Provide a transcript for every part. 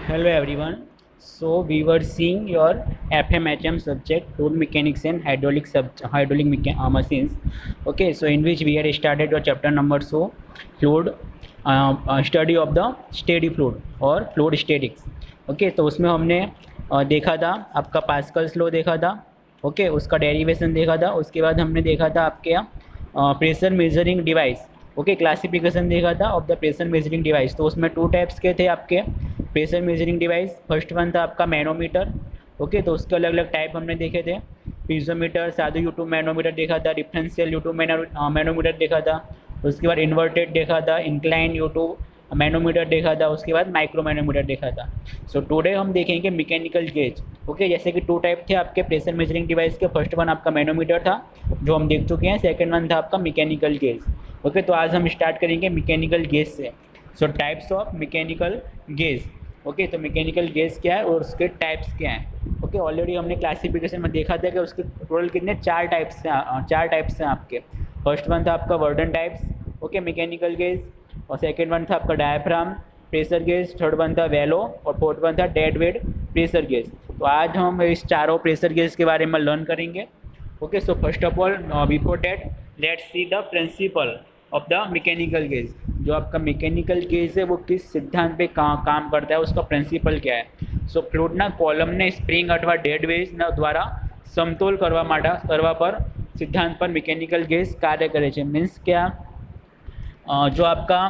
Hello everyone. So we were seeing your FMHM subject, fluid mechanics and machines. Okay, so in which we had started your chapter number fluid study of the steady fluid और fluid statics. Okay, तो उसमें हमने देखा था आपका Pascal's law देखा था. Okay, उसका डेरिवेशन देखा था. उसके बाद हमने देखा था आपके pressure measuring device. Okay, classification देखा था of the pressure measuring device. तो उसमें टू टाइप्स के थे आपके pressure measuring device. First one था आपका मैनोमीटर. ओके, तो उसके अलग अलग टाइप हमने देखे थे. पीजोमीटर, सादू यूट्यूब मैनोमीटर देखा था, डिफरेंशियल यूट्यूब मैनोमीटर देखा था. उसके बाद इन्वर्टेड देखा था, इंक्लाइन यूट्यूब मैनोमीटर देखा था. उसके बाद माइक्रो मैनोमीटर देखा था. सो टुडे हम देखेंगे मैकेनिकल गेज. ओके, जैसे कि टू टाइप थे आपके प्रेशर मेजरिंग डिवाइस के. फर्स्ट वन आपका मैनोमीटर था जो हम देख चुके हैं. सेकंड वन था आपका मैकेनिकल गेज. ओके, तो आज हम स्टार्ट करेंगे मैकेनिकल गेज से. सो types of mechanical gauge. Okay, तो मैकेनिकल गेज क्या है और उसके टाइप्स क्या हैं. ओके, ऑलरेडी हमने क्लासिफिकेशन में देखा था कि उसके टोटल कितने चार टाइप्स हैं आपके. फर्स्ट वन था आपका वर्डन टाइप्स. Okay, mechanical gauge. और सेकेंड वन था आपका diaphragm pressure gauge. Third one था वेलो और फोर्थ वन था डेड वेट प्रेशर गेज. तो आज हम इस चारों प्रेशर गेज के बारे में लर्न करेंगे. Okay, so first of all before that let's see the principle of the mechanical gauge. जो आपका मैकेनिकल गेज है वो किस सिद्धांत पे काम करता है, उसका प्रिंसिपल क्या है. सो फ्लूइडના કોલમને સ્પ્રિંગ અથવા ડેડ વેવ્સના દ્વારા સમતોલ કરવા પર સિદ્ધાંત પર મેકેનિકલ ગેજ કાર્ય કરે છે. મીન્स क्या, जो आपका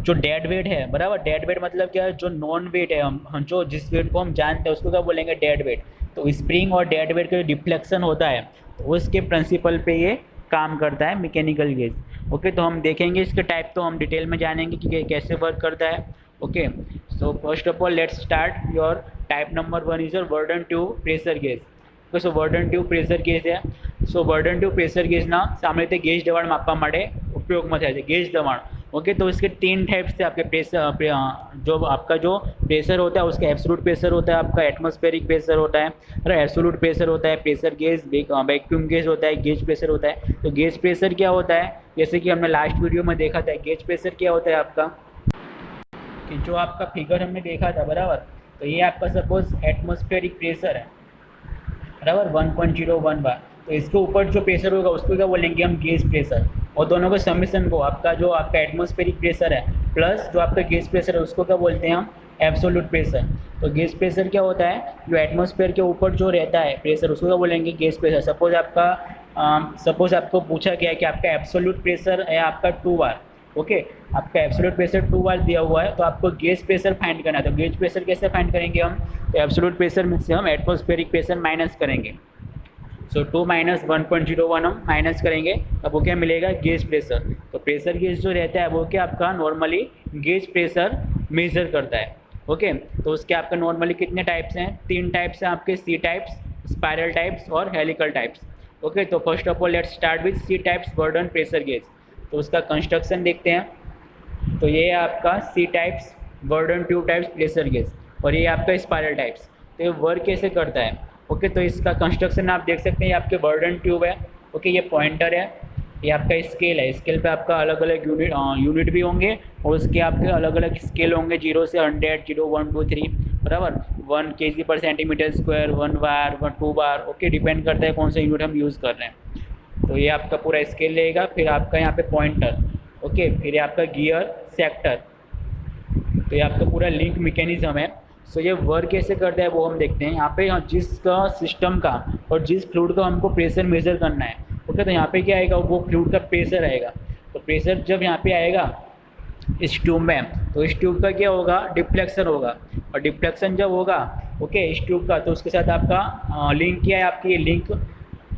जो डेड वेट है, बराबर. डेड वेट मतलब क्या है, जो नॉन वेट है, हम जो जिस वेट को हम जानते हैं उसको क्या बोलेंगे, डेड वेट. तो स्प्रिंग और डेड वेट का जो डिफ्लेक्शन होता है तो उसके प्रिंसिपल पे ये काम करता है मैकेनिकल गेज. ओके, तो हम देखेंगे इसके टाइप, तो हम डिटेल में जानेंगे कि कैसे वर्क करता है. Okay, so first of all let's start. Your type number one is your Bourdon tube pressure gauge. Okay, so Bourdon tube pressure gauge છે. સો વર્ડન ટ્યુબ પ્રેશર ગેજના સામાન્ય રીતે ગેજ દબાણ માપવા માટે ઉપયોગમાં થાય છે, ગેજ દબાણ. ओके, तो इसके तीन टाइप्स थे आपके प्रेशर. जो आपका जो प्रेशर होता है उसका एब्सोल्यूट प्रेशर होता है, आपका एटमॉस्फेरिक प्रेशर होता है, और एब्सोल्यूट प्रेशर होता है, प्रेशर गेज, वैक्यूम गेज होता है, गेज प्रेशर होता है. तो गेज प्रेशर क्या होता है, जैसे कि हमने लास्ट वीडियो में देखा था, गेज प्रेशर क्या होता है आपका, कि जो आपका फिगर हमने देखा था, बराबर. तो ये आपका सपोज एटमॉस्फेरिक प्रेशर है, बराबर, 1.01 बार. तो इसके ऊपर जो प्रेशर होगा उसको क्या बोलेंगे हम, गेज प्रेशर. और दोनों के समीशन को आपका जो आपका एटमॉस्फेरिक प्रेशर है प्लस जो आपका गेज प्रेशर है उसको क्या बोलते हैं हम, एब्सोल्यूट प्रेशर. तो गेज प्रेशर क्या होता है, जो एटमॉस्फेयर के ऊपर जो रहता है प्रेशर उसको क्या बोलेंगे, गेज प्रेशर. सपोज आपको पूछा गया है कि आपका एब्सोल्यूट प्रेशर है आपका 2 बार. ओके, आपका एब्सोल्यूट प्रेशर 2 बार दिया हुआ है, तो आपको गेज प्रेशर फाइंड करना है. तो गेज प्रेशर कैसे फाइंड करेंगे हम, तो एब्सोल्यूट प्रेशर में से हम एटमॉस्फेरिक प्रेशर माइनस करेंगे. सो 2 माइनस 1.01 हम माइनस करेंगे, अब वो क्या मिलेगा, गेज प्रेशर. तो प्रेशर गेज जो रहता है वो क्या आपका नॉर्मली गेज प्रेशर मेजर करता है. ओके, तो उसके आपका नॉर्मली कितने टाइप्स हैं, 3 टाइप्स हैं आपके, सी टाइप्स, स्पायरल टाइप्स और हेलिकल टाइप्स. ओके, तो first of all let's start with C types Bourdon pressure gauge. तो उसका कंस्ट्रक्शन देखते हैं. तो ये है आपका C types Bourdon tube types pressure gauge, और ये आपका स्पायरल टाइप्स. तो ये वर्क कैसे करता है. ओके, तो इसका कंस्ट्रक्शन आप देख सकते हैं, ये आपके वर्डन ट्यूब है. ओके, ये पॉइंटर है, ये आपका स्केल है. स्केल पे आपका अलग अलग यूनिट भी होंगे और उसके आपके अलग अलग स्केल होंगे, 0 से 100, 0, 1, 2, 3, बराबर. 1 kg पर सेंटीमीटर स्क्वायर, 1 बार, 2 बार. ओके, डिपेंड करता है कौन सा यूनिट हम यूज़ कर रहे हैं. तो ये आपका पूरा स्केल रहेगा. फिर आपका यहाँ पे पॉइंटर. ओके, फिर ये आपका गियर सेक्टर. तो ये आपका पूरा लिंक मैकेनिज्म है. सो ये वर्क कैसे करता है वो हम देखते हैं. यहाँ पे जिसका सिस्टम का और जिस फ्लूइड का हमको प्रेशर मेजर करना है. ओके, तो यहाँ पे क्या आएगा, वो फ्लूइड का प्रेशर आएगा. तो प्रेशर जब यहाँ पे आएगा इस ट्यूब में, तो इस ट्यूब का क्या होगा, डिफ्लेक्शन होगा. और डिफ्लेक्शन जब होगा ओके इस ट्यूब का, तो उसके साथ आपका लिंक क्या है, आपकी ये लिंक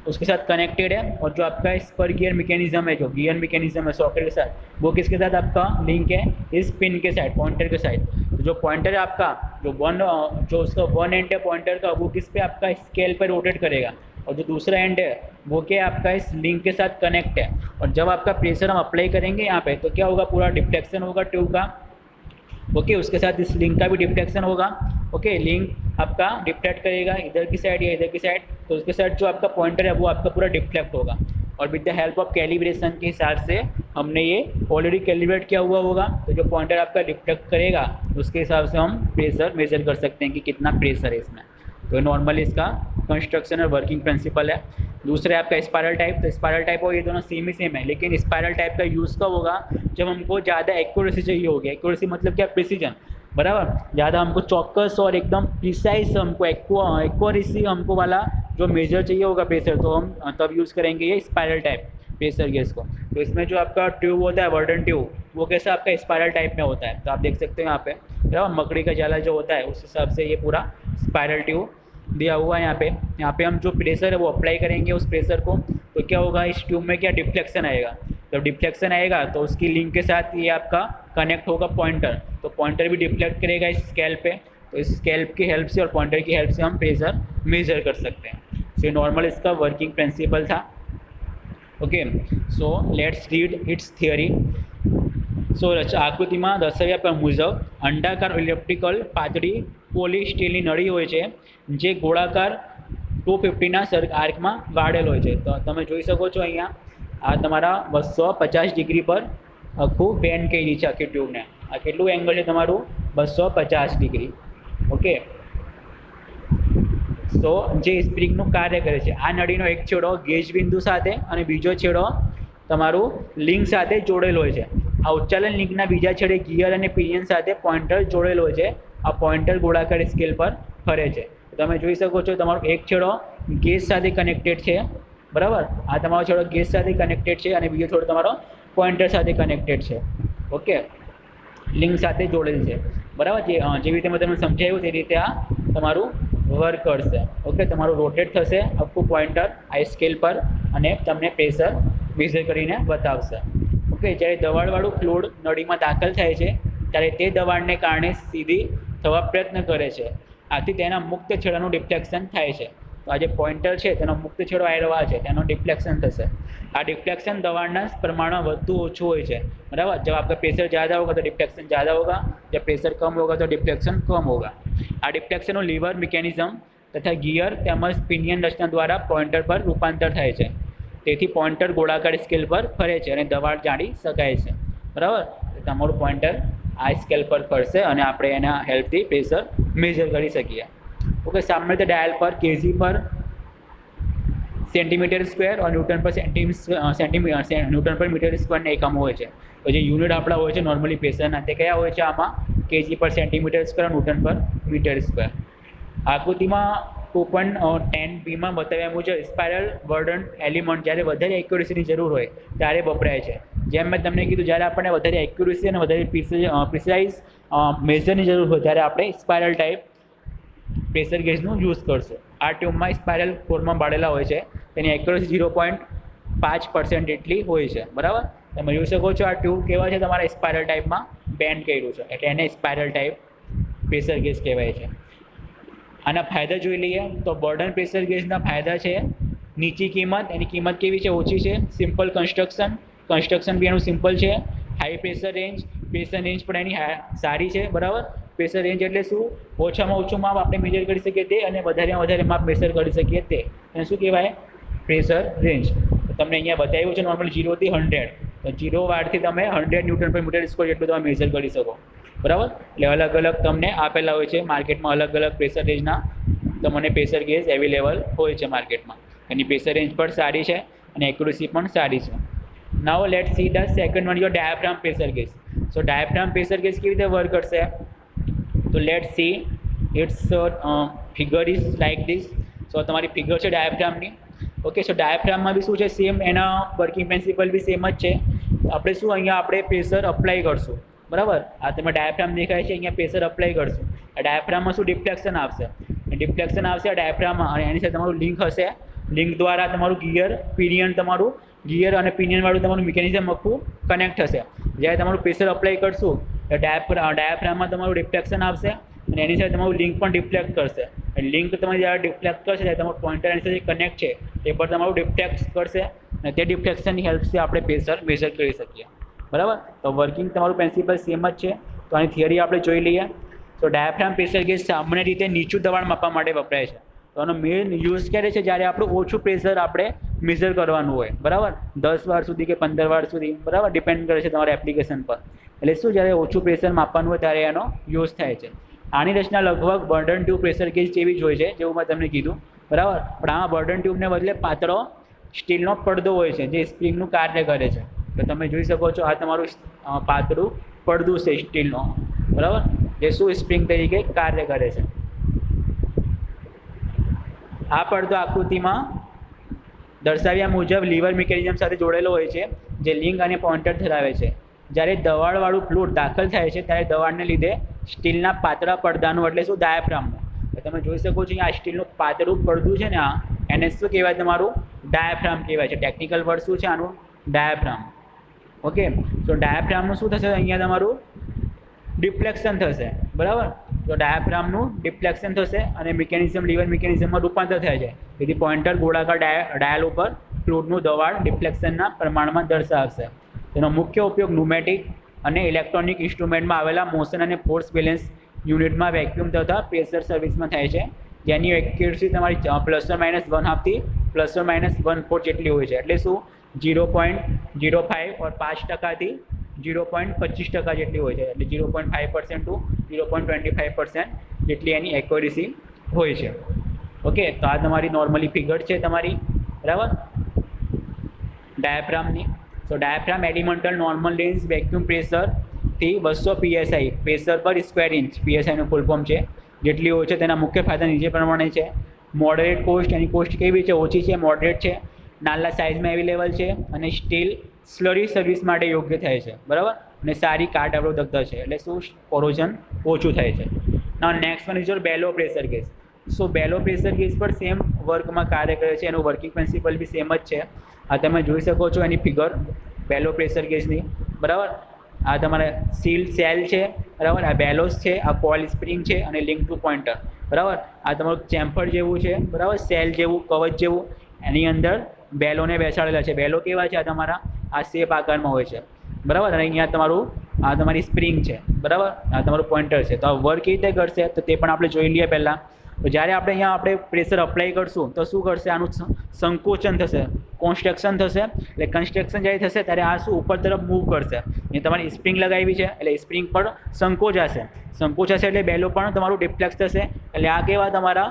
उसके साथ कनेक्टेड है. और जो आपका स्पर गियर मैकेनिज्म है, जो गियर मैकेनिज्म है सॉकेट के साथ, वो किसके साथ आपका लिंक है, इस पिन के साइड, पॉइंटर के साइड. तो जो पॉइंटर है आपका, जो उसका वन एंड है पॉइंटर का, वो किस पे आपका स्केल पर रोटेट करेगा. और जो दूसरा एंड है वो क्या आपका इस लिंक के साथ कनेक्ट है. और जब आपका प्रेशर हम अप्लाई करेंगे यहाँ पे, तो क्या होगा, पूरा डिफ्लेक्शन होगा ट्यूब का. ओके, उसके साथ इस लिंक का भी डिफ्लेक्शन होगा. ओके, लिंक आपका डिफ्लेक्ट करेगा इधर की साइड या इधर की साइड. तो उसके साथ जो आपका पॉइंटर है वो आपका पूरा डिफ्लेक्ट होगा. और with the help of calibration के हिसाब से हमने ये ऑलरेडी कैलिब्रेट किया हुआ होगा, तो जो पॉइंटर आपका डिटेक्ट करेगा उसके हिसाब से हम प्रेशर मेजर कर सकते हैं कि कितना प्रेशर है इसमें। तो नॉर्मली इसका कंस्ट्रक्शन और वर्किंग प्रिंसिपल है। दूसरा आपका स्पायरल टाइप, तो स्पायरल टाइप और ये दोनों सेम ही सेम है, लेकिन स्पायरल टाइप का यूज़ कब होगा, जब हमको ज़्यादा एक्यूरेसी चाहिए होगी। एक्यूरेसी मतलब क्या, प्रिसीजन, बराबर, ज़्यादा हमको चौकस और एकदम प्रिसाइज हमको एक्यूरेसी हमको वाला जो मेजर चाहिए होगा प्रेशर, तो हम तब यूज़ करेंगे ये स्पायरल टाइप प्रेशर गेज को। तो इसमें जो आपका ट्यूब होता है वर्डन ट्यूब, वो कैसा आपका स्पायरल टाइप में होता है। तो आप देख सकते हो यहाँ पे, बराबर, मकड़ी का जाला जो होता है उस हिसाब से ये पूरा स्पायरल ट्यूब दिया हुआ है। यहाँ पे हम जो प्रेशर है वो अप्लाई करेंगे उस प्रेशर को, तो क्या होगा, इस ट्यूब में क्या डिफ्लेक्शन आएगा। जब डिफ्लेक्शन आएगा तो उसकी लिंक के साथ ये आपका कनेक्ट होगा पॉइंटर, तो पॉइंटर भी डिफ्लेक्ट करेगा इस स्केल पे, तो इस स्केल की हेल्प से और पॉइंटर की हेल्प से हम प्रेशर मेजर कर सकते हैं। सो नॉर्मल इसका वर्किंग प्रिंसिपल था। Okay, so let's read its theory. So આકૃતિમાં દર્શાવ્યા મુજબ અંડાકાર ઇલેક્ટ્રિકલ પાતળી પોલી સ્ટીલની નળી હોય છે જે ગોળાકાર 250ના આર્કમાં વાળેલ હોય છે। તો તમે જોઈ શકો છો અહીંયા આ તમારા 250 ડિગ્રી પર આખું બેન્ડ કરી છે આખી ટ્યુબને। આ કેટલું એંગલ છે તમારું, 250 ડિગ્રી। ઓકે, તો જે સ્પ્રિંગનું કાર્ય કરે છે, આ નળીનો એક છેડો ગેજ બિંદુ સાથે અને બીજો છેડો તમારું લિંક સાથે જોડેલો હોય છે। આ ઉચ્ચાલન લિંકના બીજા છેડે ગિયર અને પિનિયન સાથે પોઇન્ટર જોડેલો હોય છે। આ પોઇન્ટર ગોળાકાર સ્કેલ પર ફરે છે। તમે જોઈ શકો છો તમારો એક છેડો ગેજ સાથે કનેક્ટેડ છે, બરાબર, આ તમારો છેડો ગેજ સાથે કનેક્ટેડ છે અને બીજો છેડો તમારો પોઇન્ટર સાથે કનેક્ટેડ છે। ઓકે, લિંક સાથે જોડેલ છે, બરાબર। જેવી રીતે મેં તમને સમજાવ્યું તે રીતે આ તમારું વર્ક કરશે। ઓકે, તમારું રોટેટ થશે આખું પોઇન્ટર આ સ્કેલ પર અને તમને પ્રેશર મેઝર કરીને બતાવશે। ઓકે, જ્યારે દબાણવાળું ફ્લુઇડ નળીમાં દાખલ થાય છે ત્યારે તે દબાણને કારણે સીધી થવા પ્રયત્ન કરે છે, આથી તેના મુક્ત છેડાનું ડિફ્લેક્શન થાય છે। તો આ જે પોઇન્ટર છે તેનો મુક્ત છેડો આવી રહ્યો છે તેનો ડિફ્લેક્શન થશે। આ ડિફ્લેક્શન દબાણના પ્રમાણમાં વધુ ઓછું હોય છે, बराबर। जब आपका प्रेशर ज़्यादा होगा तो डिफ्लेक्शन ज़्यादा होगा, जब प्रेशर कम होगा तो डिफ्लेक्शन कम होगा। आ डिफ्लेक्शन लीवर मिकेनिज्म तथा गियर તેમજ પિનિયન રચના દ્વારા પોઇન્ટર પર રૂપાંતર થાય છે, તેથી પોઇન્ટર ગોળાકાર સ્કેલ પર ફરે છે અને દબાણ જાણી શકાય છે, બરાબર। તમારું પોઇન્ટર આ સ્કેલ પર ફરશે અને આપણે એના હેલ્પથી પ્રેશર મેજર કરી શકીએ। ઓકે, સામાન્ય રીતે ડાયલ પર કેજી પર સેન્ટીમીટર સ્ક્વેર और ન્યૂટન પર મીટર સ્ક્વેરના એકમો હોય છે। તો જે યુનિટ આપણા હોય છે નોર્મલી પ્રેશરના તે કયા હોય છે આમાં, કેજી પર સેન્ટીમીટર સ્ક્વેર, ન્યૂટન પર મીટર સ્ક્વેર। આકૃતિમાં 2.10bમાં બતાવ્યા મુજબ સ્પાયરલ વર્ડન એલિમેન્ટ જ્યારે વધારે એક્યુરેસીની જરૂર હોય ત્યારે વપરાય છે। જેમ મેં તમને કીધું, જ્યારે આપણને વધારે એક્યુરેસી અને વધારે પ્રિસાઇઝ મેઝરની જરૂર હોય ત્યારે આપણે સ્પાયરલ ટાઈપ પ્રેશર ગેજનો યુઝ કરશું। આ ટ્યુબમાં સ્પાયરલ ફોર્મમાં પાડેલા હોય છે, તેની એક્યુરેસી 0.5% એટલી હોય છે, બરાબર। તમે જોઈ શકો છો આ ટ્યુબ કેવા છે, તમારા સ્પાયરલ ટાઈપમાં બેન્ડ કર્યું છે એટલે એને સ્પાયરલ ટાઈપ પ્રેશર ગેજ કહેવાય છે। આના ફાયદા જોઈ લઈએ તો બોર્ડન પ્રેશર ગેજના ફાયદા છે નીચી કિંમત, એની કિંમત કેવી છે, ઓછી છે। સિમ્પલ કન્સ્ટ્રક્શન બી એનું સિમ્પલ છે। હાઈ પ્રેશર રેન્જ પણ એની સારી છે, બરાબર। પ્રેશર રેન્જ એટલે શું, ઓછામાં ઓછું માપ આપણે મેજર કરી શકીએ તે અને વધારેમાં વધારે માપ મેજર કરી શકીએ તે, એને શું કહેવાય, પ્રેશર રેન્જ। તો તમને અહીંયા બતાવ્યું છે નોર્મલ 0 થી 100, તો 0 વારથી તમે 100 ન્યૂટન પર મીટર સ્ક્વેર જેટલું તમે મેજર કરી શકો, બરાબર। એટલે અલગ અલગ તમને આપેલા હોય છે માર્કેટમાં, અલગ અલગ પ્રેશર રેન્જના તમને પ્રેશર ગેજ અવેલેબલ હોય છે માર્કેટમાં। એની પ્રેશર રેન્જ પણ સારી છે અને એક્યુરેસી પણ સારી છે। Now let's see the second one, your diaphragm pressure gauge. So diaphragm pressure gauge કેવી રીતે વર્ક કરશે, તો let's see its figure is like this. So તમારી ફિગર છે ડાયાફ્રામની। ઓકે, સો ડાયાફ્રામમાં બી શું છે, સેમ એના વર્કિંગ પ્રિન્સિપલ બી સેમ જ છે। આપણે શું અહીંયા આપણે પ્રેશર અપ્લાય કરશું, બરાબર। આ તમે ડાયાફ્રામ દેખાય છે, અહીંયા પ્રેશર અપ્લાય કરશું। આ ડાયાફ્રામમાં શું ડિફ્લેક્શન આવશે આ ડાયાફ્રામમાં અને એની સાથે તમારું લિંક હશે, લિંક દ્વારા તમારું ગિયર અને પિનિયનવાળું તમારું મિકેનિઝમ આખું કનેક્ટ થશે। જ્યારે તમારું પ્રેશર અપ્લાય કરશું તો ડાયાફ્રામમાં તમારું ડિફ્લેક્શન આવશે અને એની સાથે તમારું લિંક પણ ડિફ્લેક્ટ કરશે। લિંક તમારે જ્યારે ડિફ્લેક્ટ કરશે ત્યારે તમારું પોઇન્ટર એની સાથે કનેક્ટ છે તે પર તમારું ડિફ્લેક્ટ કરશે અને તે ડિફ્લેક્શનની હેલ્પથી આપણે પ્રેશર મેજર કરી શકીએ, બરાબર। તો વર્કિંગ તમારું પ્રિન્સિપલ સેમ જ છે। તો આની થિયરી આપણે જોઈ લઈએ। તો ડાયાફ્રામ પ્રેશર ગેજ સામાન્ય રીતે નીચું દબાણ માપવા માટે વપરાય છે। તો આનો મેઇન યુઝ ક્યારે છે, જ્યારે આપણું ઓછું પ્રેશર આપણે મેઝર કરવાનું હોય, બરાબર, 10 વાર સુધી કે 15 વાર સુધી, બરાબર, ડિપેન્ડ કરે છે તમારા એપ્લિકેશન પર. એટલે શું, જ્યારે ઓછું પ્રેશર માપવાનું હોય ત્યારે એનો યુઝ થાય છે. આની રચના લગભગ બર્ડન ટ્યુબ પ્રેશર ગેજ જેવી જ હોય છે, જેવું મેં તમને કીધું, બરાબર. પણ આમાં બર્ડન ટ્યુબને બદલે પાતળો સ્ટીલનો પડદો હોય છે જે સ્પ્રિંગનું કાર્ય કરે છે. તો તમે જોઈ શકો છો, આ તમારું પાતળું પડદું છે સ્ટીલનો, બરાબર, જે શું સ્પ્રિંગ તરીકે કાર્ય કરે છે. આ પડદો આકૃતિમાં દર્શાવ્યા મુજબ લીવર મિકેનિઝમ સાથે જોડેલો હોય છે, જે લિંક અને પોઇન્ટર ધરાવે છે. જ્યારે દવાળવાળું ફ્લુઇડ દાખલ થાય છે ત્યારે દવાળને લીધે સ્ટીલના પાતળા પડદાનું, એટલે શું, ડાયાફ્રામનું, તમે જોઈ શકો છો આ સ્ટીલનું પાતળું પડદું છે ને, આ એને શું કહેવાય, તમારું ડાયાફ્રામ કહેવાય છે. ટેકનિકલ વર્ડ શું છે આનું, ડાયાફ્રામ. ઓકે, તો ડાયાફ્રામનું શું થશે, અહીંયા તમારું ડિફ્લેક્શન થશે, બરાબર. તો ડાયાફ્રામનું ડિફ્લેક્શન થશે અને મિકેનિઝમ લીવર મિકેનિઝમમાં રૂપાંતર થાય છે. તેથી પોઇન્ટર ગોળાકાર ડાયલ ઉપર ફ્લુઇડનું દબાણ ડિફ્લેક્શનના પ્રમાણમાં દર્શાવશે. તેનો મુખ્ય ઉપયોગ ન્યુમેટિક અને ઇલેક્ટ્રોનિક ઇન્સ્ટ્રુમેન્ટમાં આવેલા મોશન અને ફોર્સ બેલેન્સ યુનિટમાં વેક્યુમ તથા પ્રેશર સર્વિસમાં થાય છે, જેની એક્યુરસી તમારી ±1/2 ±1/4 જેટલી હોય છે. એટલે શું, 0.05 और 5% 0.25% જેટલી હોય છે. એટલે 0.5% ટુ 0.25% જેટલી એની એક્યુરસી હોય છે. ઓકે, તો આ તમારી નોર્મલી ફિગર છે તમારી, બરાબર, ડાયાફ્રામની. તો diaphragm elemental normal range vacuum પ્રેશરથી 200 PSI પ્રેશર પર સ્ક્વેર ઇંચ, PSIનું ફૂલ ફોર્મ છે, જેટલી હોય છે. તેના મુખ્ય ફાયદા નીચે પ્રમાણે છે. મોડરેટ કોસ્ટ, એની કોસ્ટ કેવી છે, ઓછી છે, મોડરેટ છે, નાના સાઇઝમાં અવેલેબલ છે અને સ્ટીલ સ્લરી સર્વિસ માટે યોગ્ય થાય છે, બરાબર, અને સારી કાટ અવરોધકતા છે. એટલે શું, કોરોઝન ઓછું થાય છે. Now next one is your bellow pressure gauge. So bellow pressure gauge પર સેમ વર્કમાં કાર્ય કરે છે, એનું વર્કિંગ પ્રિન્સિપલ બી સેમ જ છે. આ તમે જોઈ શકો છો એની ફિગર બેલો પ્રેશર ગેજની, બરાબર. આ તમારે સીલ સેલ છે, બરાબર, આ બેલોસ છે, આ કોઇલ સ્પ્રિંગ છે અને લિંક ટુ પોઇન્ટર, બરાબર. આ તમારું ચેમ્ફર જેવું છે, બરાબર, સેલ જેવું, કવચ જેવું, એની અંદર બેલોને બેસાડેલા છે. બેલો કેવા છે, આ તમારા આ શેપ આકારમાં હોય છે, બરાબર. અને અહીંયા તમારું આ તમારી સ્પ્રિંગ છે, બરાબર, આ તમારું પોઇન્ટર છે. તો આ વર્ક કેવી રીતે કરશે તો તે પણ આપણે જોઈ લઈએ પહેલાં. તો જ્યારે આપણે પ્રેશર અપ્લાય કરશું તો શું કરશે, આનું સંકોચન થશે, કોન્સ્ટ્રક્શન થશે. એટલે કન્સ્ટ્રક્શન જ્યારે થશે ત્યારે આ શું, ઉપર તરફ મૂવ કરશે. એ તમારી સ્પ્રિંગ લગાવી છે એટલે સ્પ્રિંગ પર સંકોચાશે એટલે બેલો પણ તમારું ડિફ્લેક્સ થશે. એટલે આ કેવા તમારા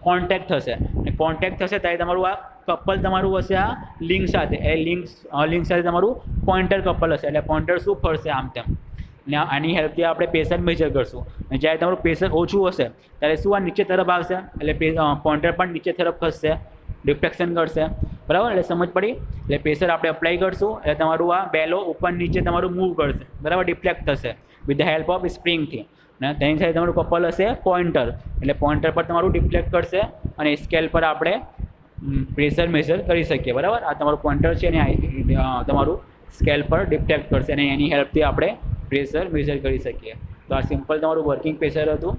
કોન્ટેક્ટ થશે, અને કોન્ટેક્ટ થશે ત્યારે તમારું આ કપલ તમારું હશે આ લિંક સાથે, એ લિંક સાથે તમારું પોઇન્ટર કપલ હશે. એટલે પોઇન્ટર શું ફરશે આમ તેમ, ને આની હેલ્પથી આપણે પ્રેશર મેજર કરશું. અને જ્યારે તમારું પ્રેશર ઓછું હશે ત્યારે શું, આ નીચે તરફ આવશે, એટલે પોઇન્ટર પણ નીચે તરફ ખસશે, ડિફ્લેક્શન કરશે, બરાબર. એટલે સમજ પડી. એટલે પ્રેશર આપણે અપ્લાય કરશું એટલે તમારું આ બેલો ઉપર નીચે તમારું મૂવ કરશે, બરાબર, ડિફ્લેક્ટ થશે વિથ ધ હેલ્પ ઓફ સ્પ્રિંગથી. અને તેની સાથે તમારું કપલ હશે પોઇન્ટર, એટલે પોઇન્ટર પર તમારું ડિફ્લેક્ટ કરશે અને સ્કેલ પર આપણે પ્રેશર મેઝર કરી શકીએ, બરાબર. આ તમારું પોઇન્ટર છે અને તમારું સ્કેલ પર ડિફ્લેક્ટ કરશે અને એની હેલ્પથી આપણે પ્રેશર મેઝર કરી શકીએ. તો આ સિમ્પલ તમારું વર્કિંગ પ્રેશર હતું,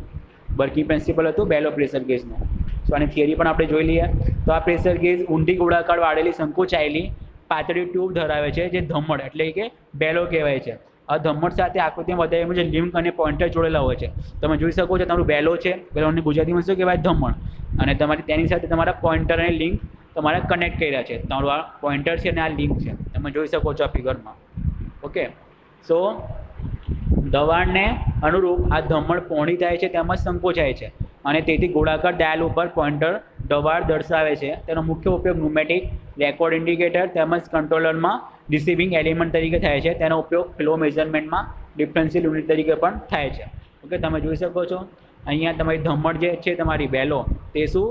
વર્કિંગ પ્રિન્સિપલ હતું બેલો પ્રેશર ગેજનું. તો આની થિયરી પણ આપણે જોઈ લઈએ. તો આ પ્રેશર ગેજ ઊંડી ગોળાકાર વાળેલી સંકોચાયેલી પાતળી ટ્યુબ ધરાવે છે, જે ધમડ એટલે કે બેલો કહેવાય છે. આ ધમડ સાથે આકૃતિમાં બતાવ્યા મુજબ લિંક અને પોઇન્ટર જોડેલા હોય છે. તમે જોઈ શકો છો તમારું બેલો છે, બેલોને ગુજરાતીમાં શું કહેવાય, ધમડ, અને તમારી તેની સાથે તમારા પોઇન્ટર અને લિંક તમારે કનેક્ટ કર્યા છે. તમારું આ પોઇન્ટર છે અને આ લિંક છે, તમે જોઈ શકો છો આ ફિગરમાં. ઓકે, સો દબાણને અનુરૂપ આ ધમડ પહોળી થાય છે, તેમાં સંકોચાય છે અને તેથી ગોળાકાર ડાયલ ઉપર પોઇન્ટર દબાણ દર્શાવે છે. તેનો મુખ્ય ઉપયોગ ન્યુમેટિક, રેકોર્ડ ઇન્ડિકેટર તેમજ કંટ્રોલરમાં રિસીવિંગ એલિમેન્ટ તરીકે થાય છે. તેનો ઉપયોગ ફ્લો મેઝરમેન્ટમાં ડિફરન્શિયલ યુનિટ તરીકે પણ થાય છે. ઓકે, તમે જોઈ શકો છો અહીંયા તમારી ધમડ જે છે તમારી બેલો, તે શું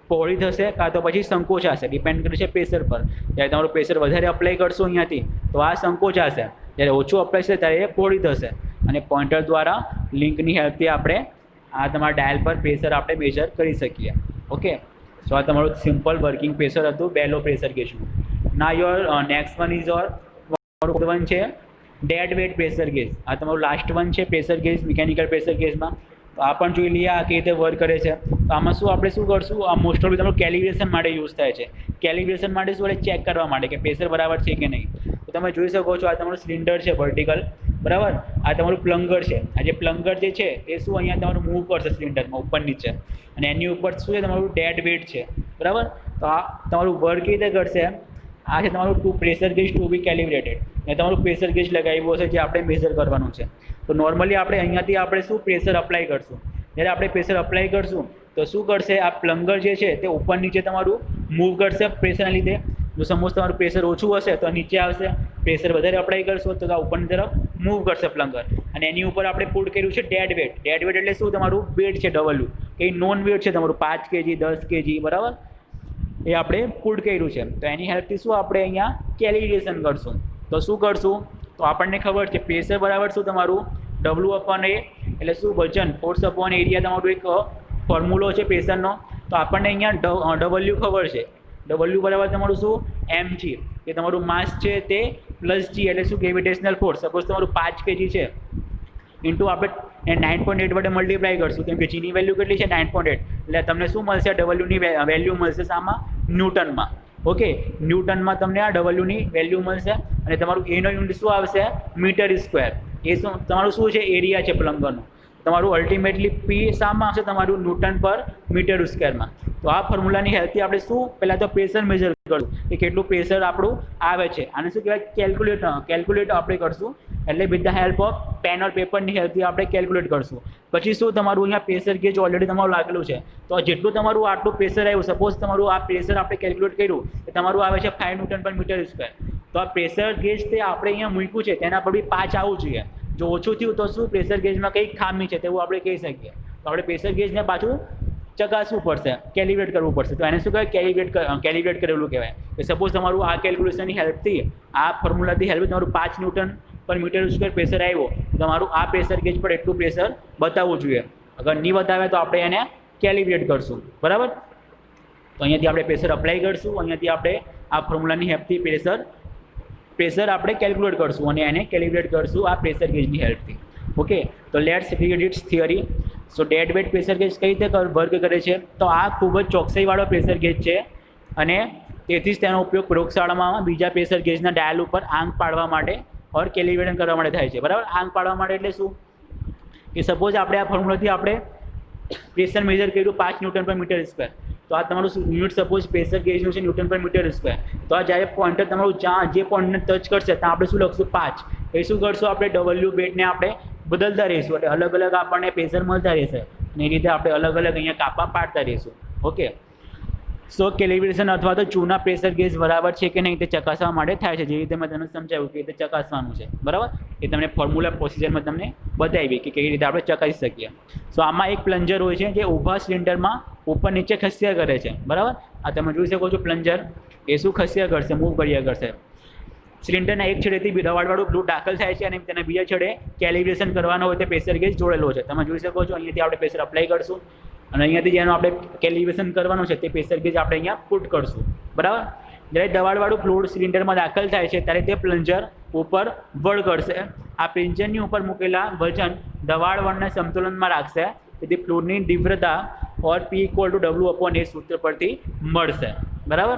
પહોળી થશે કાં તો પછી સંકોચાશે, ડિપેન્ડ કરે છે પ્રેશર પર. જ્યારે તમારું પ્રેશર વધારે અપ્લાય કરશો અહીંયાથી તો આ સંકોચાશે, જ્યારે ઓછું અપ્લાય થશે ત્યારે એ પહોળી થશે. અને પોઇન્ટર દ્વારા લિંકની હેલ્પથી આપણે આ તમારા ડાયલ પર પ્રેશર આપણે મેજર કરી શકીએ. ઓકે, સો આ તમારું સિમ્પલ વર્કિંગ પ્રેશર હતું બેલો પ્રેશર ગેજનું. ના your next one is your one છે ડેડ વેટ પ્રેશર ગેજ. આ તમારું લાસ્ટ વન છે પ્રેશર ગેજ, મિકેનિકલ પ્રેશર ગેજમાં. તો આ પણ જોઈ લઈએ આ કેવી રીતે વર્ક કરે છે. તો આમાં શું આપણે શું કરશું, આ મોસ્ટ ઓફલી તમારું કેલિબ્રેશન માટે યુઝ થાય છે. કેલિબ્રેશન માટે શું એટલે ચેક કરવા માટે કે પ્રેશર બરાબર છે કે નહીં. તો તમે જોઈ શકો છો આ તમારું સિલિન્ડર છે વર્ટિકલ, બરાબર. આ તમારું પ્લંગર છે. આ જે પ્લંગર જે છે એ શું અહીંયા તમારું મૂવ કરશે સિલિન્ડરમાં ઉપર નીચે, અને એની ઉપર શું છે તમારું ડેડ વેટ છે, બરાબર. તો આ તમારું વર્ક કેવી રીતે કરશે, આ છે તમારું પ્રેશર ગેજ ટુ બી કેલિબ્રેટેડ, એ તમારું પ્રેશર ગેજ લગાવ્યું હશે જે આપણે મેઝર કરવાનું છે. તો નોર્મલી આપણે અહીંયાથી આપણે શું પ્રેશર અપ્લાય કરશું, જ્યારે આપણે પ્રેશર અપ્લાય કરશું તો શું કરશે, આ પ્લંગર જે છે તે ઉપર નીચે તમારું મૂવ કરશે પ્રેશરના લીધે. જો સપોઝ તમારું પ્રેશર ઓછું હશે તો નીચે આવશે, પ્રેશર વધારે અપ્લાય કરશો તો આ ઉપરની તરફ મૂવ કરશે પ્લંગર. અને એની ઉપર આપણે પુટ કર્યું છે ડેડ વેટ. ડેડ વેટ એટલે શું, તમારું વેટ છે ડબલ્યુ, કે નોન વેટ છે તમારું 5 kg 10 kg, બરાબર, એ આપણે પુટ કર્યું છે. તો એની હેલ્પથી શું આપણે અહીંયા કેલિબ્રેશન કરશું. તો શું કરશું, તો આપણને ખબર છે પ્રેશર બરાબર શું તમારું W/A, એટલે શું વજન, ફોર્સ અપોન એરિયા તમારું એક ફોર્મ્યુલો છે પ્રેશરનો. તો આપણને અહીંયા W ખબર છે, W બરાબર તમારું શું mg, કે તમારું માસ છે તે પ્લસ g એટલે શું ગ્રેવિટેશનલ ફોર્સ. સપોઝ તમારું 5 kg છે ઇન્ટુ આપણે 9.8 વડે મલ્ટીપ્લાય કરશું, કેમ કે જીની વેલ્યુ કેટલી છે 9.8, એટલે તમને શું મળશે, ડબલ્યુની વેલ્યુ મળશે આમાં ન્યૂટનમાં. ઓકે, ન્યૂટનમાં તમને આ ડબલ્યુની વેલ્યુ મળશે અને તમારું એનો યુનિટ શું આવશે, મીટર સ્ક્વેર. એ શું તમારું શું છે, એરિયા છે પ્લંગરનું. તમારું અલ્ટિમેટલી પી શામાં આવશે, તમારું ન્યૂટન પર મીટર સ્ક્વેરમાં. તો આ ફોર્મ્યુલાની હેલ્પથી આપણે શું પહેલાં તો પ્રેશર મેજર કરશું કે કેટલું પ્રેશર આપણું આવે છે. આને શું કહેવાય, કેલ્ક્યુલેટ આપણે કરશું, એટલે with the help of pen or પેપરની હેલ્પથી આપણે કેલ્ક્યુલેટ કરશું. પછી શું તમારું અહીંયા પ્રેશર ગેજ ઓલરેડી તમારું લાગેલું છે, તો જેટલું તમારું આટલું પ્રેશર આવ્યું, સપોઝ તમારું આ પ્રેશર આપણે કેલ્ક્યુલેટ કર્યું કે તમારું આવે છે 5 ન્યૂટન પર મીટર સ્ક્વેર. તો આ પ્રેશર ગેજ તે આપણે અહીંયા મૂક્યું છે તેના પર બી 5 આવવું જોઈએ. જો ઓછું થયું તો શું પ્રેશર ગેજમાં કંઈક ખામી છે તેવું આપણે કહી શકીએ. તો આપણે પ્રેશર ગેજને પાછું ચકાસવું પડશે, કેલિબ્રેટ કરવું પડશે. તો એને શું કહેવાય, કેલિબ્રેટ કરેલું કહેવાય. કે સપોઝ તમારું આ કેલ્ક્યુલેશનની હેલ્પથી, આ ફોર્મ્યુલાથી હેલ્પથી તમારું 5 ન્યૂટન પર મીટર સ્ક્વેર પ્રેશર આવ્યો, તમારું આ પ્રેશર ગેજ પર એટલું પ્રેશર બતાવવું જોઈએ. અગર નહીં બતાવે તો આપણે એને કેલિબ્રેટ કરશું, બરાબર. તો અહીંયાથી આપણે પ્રેશર અપ્લાય કરશું, અહીંયાથી આપણે આ ફોર્મ્યુલાની હેલ્પથી પ્રેશર આપણે કેલ્ક્યુલેટ કરશું અને એને કેલિબ્રેટ કરશું આ પ્રેશર ગેજની હેલ્પથી. ઓકે, તો let's read its theory. So dead weight pressure gauge કઈ રીતે વર્ક કરે છે, તો આ ખૂબ જ ચોકસાઈવાળો પ્રેશર ગેજ છે અને તેથી જ તેનો ઉપયોગ પ્રયોગશાળામાં બીજા પ્રેશર ગેજના ડાયલ ઉપર આંક પાડવા માટે ઓર કેલિબ્રેશન કરવા માટે થાય છે, બરાબર. આંક પાડવા માટે એટલે શું, કે સપોઝ આપણે આ ફોર્મ્યુલાથી આપણે પ્રેશર મેજર કર્યું 5 ન્યૂટન પર મીટર સ્ક્વેર, તો આ તમારું યુનિટ સપોઝ પ્રેશર ગેજનું છે ન્યૂટન પર મીટર સ્ક્વેર. તો આ જ્યારે પોઈન્ટર તમારું જ્યાં જે પોઈન્ટને ટચ કરશે ત્યાં આપણે શું લખશું 5. એ શું કરશું, આપણે ડબલ્યુ બેટને આપણે બદલતા રહીશું, એટલે અલગ અલગ આપણને પ્રેશર મળતા રહેશે અને એ રીતે આપણે અલગ અલગ અહીંયા કાપા પાડતા રહીશું. ઓકે, સો કેલિબ્રેશન અથવા તો ચૂના પ્રેશર ગેજ બરાબર છે કે નહીં તે ચકાસવા માટે થાય છે. જે રીતે મેં તમને સમજાવ્યું કે રીતે ચકાસવાનું છે, બરાબર. એ તમને ફોર્મ્યુલા પ્રોસિજરમાં તમને બતાવી કે કેવી રીતે આપણે ચકાસી શકીએ. સો આમાં એક પ્લન્જર હોય છે જે ઊભા સિલિન્ડરમાં ઉપર નીચે ખસ્યા કરે છે, બરાબર. આ તમે જોઈ શકો છો પ્લન્જર એ શું ખસ્યા કરશે, મૂવ કર્યા કરશે. સિલિન્ડરના એક છેડેથી દબાણવાળું ફ્લુઇડ દાખલ થાય છે અને તેના બીજા છેડે કેલિબ્રેશન કરવાનો હોય તે પ્રેશર ગેજ જોડેલો છે. તમે જોઈ શકો છો અહીંયાથી આપણે પ્રેશર અપ્લાય કરશું અને અહીંયાથી જેનું આપણે કેલિબ્રેશન કરવાનું છે તે પ્રેશર ગેજ આપણે અહીંયા પુટ કરશું, બરાબર. જ્યારે દબાણવાળું ફ્લુઇડ સિલિન્ડરમાં દાખલ થાય છે ત્યારે તે પ્લન્જર ઉપર બળ કરશે. આ પ્લન્જરની ઉપર મૂકેલા વજન દબાણ બળને સંતુલનમાં રાખશે, તેથી ફ્લુઇડની તીવ્રતા ઓર P = W/A સૂત્ર પરથી મળશે, બરાબર.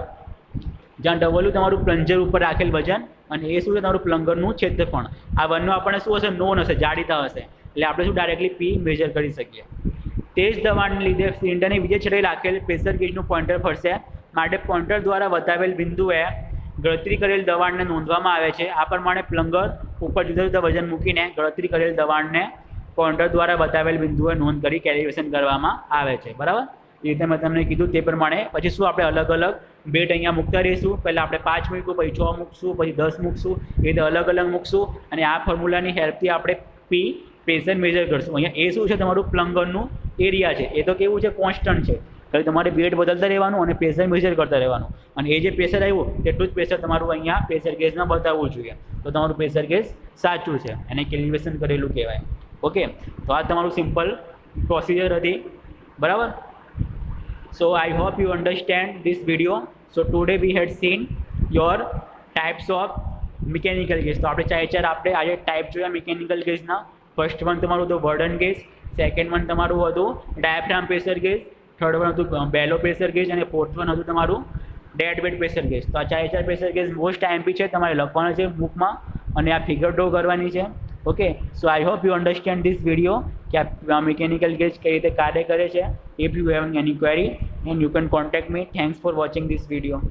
જ્યાં W તમારું પ્લન્જર ઉપર રાખેલ વજન અને એ શું છે તમારું પ્લંગરનું ક્ષેત્રફળ. આ બંને આપણને શું હશે, નોન હશે, જાણીતા હશે, એટલે આપણે શું ડાયરેક્ટલી P મેજર કરી શકીએ. તેજ દબાણને લીધે સિલિન્ડરની બીજે છેડે રાખેલ પ્રેશર ગેજનું પોઇન્ટર ફરશે, માટે પોઇન્ટર દ્વારા બતાવેલ બિંદુએ ગણતરી કરેલ દબાણને નોંધવામાં આવે છે. આ પ્રમાણે પ્લંગર ઉપર જુદા જુદા વજન મૂકીને ગણતરી કરેલ દબાણને પોઇન્ટર દ્વારા બતાવેલ બિંદુએ નોંધ કરી કેલિબ્રેશન કરવામાં આવે છે, બરાબર. એ રીતે મેં તમને કીધું તે પ્રમાણે પછી શું આપણે અલગ અલગ બેટ અહીંયા મૂકતા રહીશું. પહેલાં આપણે 5 મૂક્યું, પછી 6 મૂકશું, પછી 10 મૂકશું, એ રીતે અલગ અલગ મૂકશું અને આ ફોર્મ્યુલાની હેલ્પથી આપણે P પ્રેશર મેજર કરશું. અહીંયા એ શું છે, તમારું પ્લંગરનું એરિયા છે. એ તો કેવું છે, કોન્સ્ટન્ટ છે. ખાલી તમારે બેટ બદલતા રહેવાનું અને પ્રેશર મેજર કરતા રહેવાનું અને એ જે પ્રેશર આવ્યું તેટલું જ પ્રેશર તમારું અહીંયા પ્રેશર ગેજમાં બતાવવું જોઈએ, તો તમારું પ્રેશર ગેજ સાચું છે, એને કેલિબ્રેશન કરેલું કહેવાય. ઓકે, તો આ તમારું સિમ્પલ પ્રોસિજર હતી, બરાબર. So I hope you understand this video. So today we had seen your types of mechanical gauge. તો આપણે ચાર આપણે આજે ટાઈપ જોયા મિકેનિકલ ગેજના. ફર્સ્ટ વન તમારું હતું વર્ડન ગેજ, સેકન્ડ વન તમારું હતું diaphragm pressure gauge, third one હતું બેલો પ્રેશર ગેજ અને ફોર્થ વન હતું તમારું ડેડ વેટ પ્રેશર ગેજ. તો આ ચાર પ્રેશર ગેજ મોસ્ટ આઈએમપી છે, તમારે લખવાના છે બુકમાં અને આ ફિગર ડ્રો કરવાની છે. Okay, so I hope you understand this video કે આ મિકેનિકલ ગેજ કઈ રીતે કાર્ય કરે છે. If you have any query and you can contact me. Thanks for watching this video.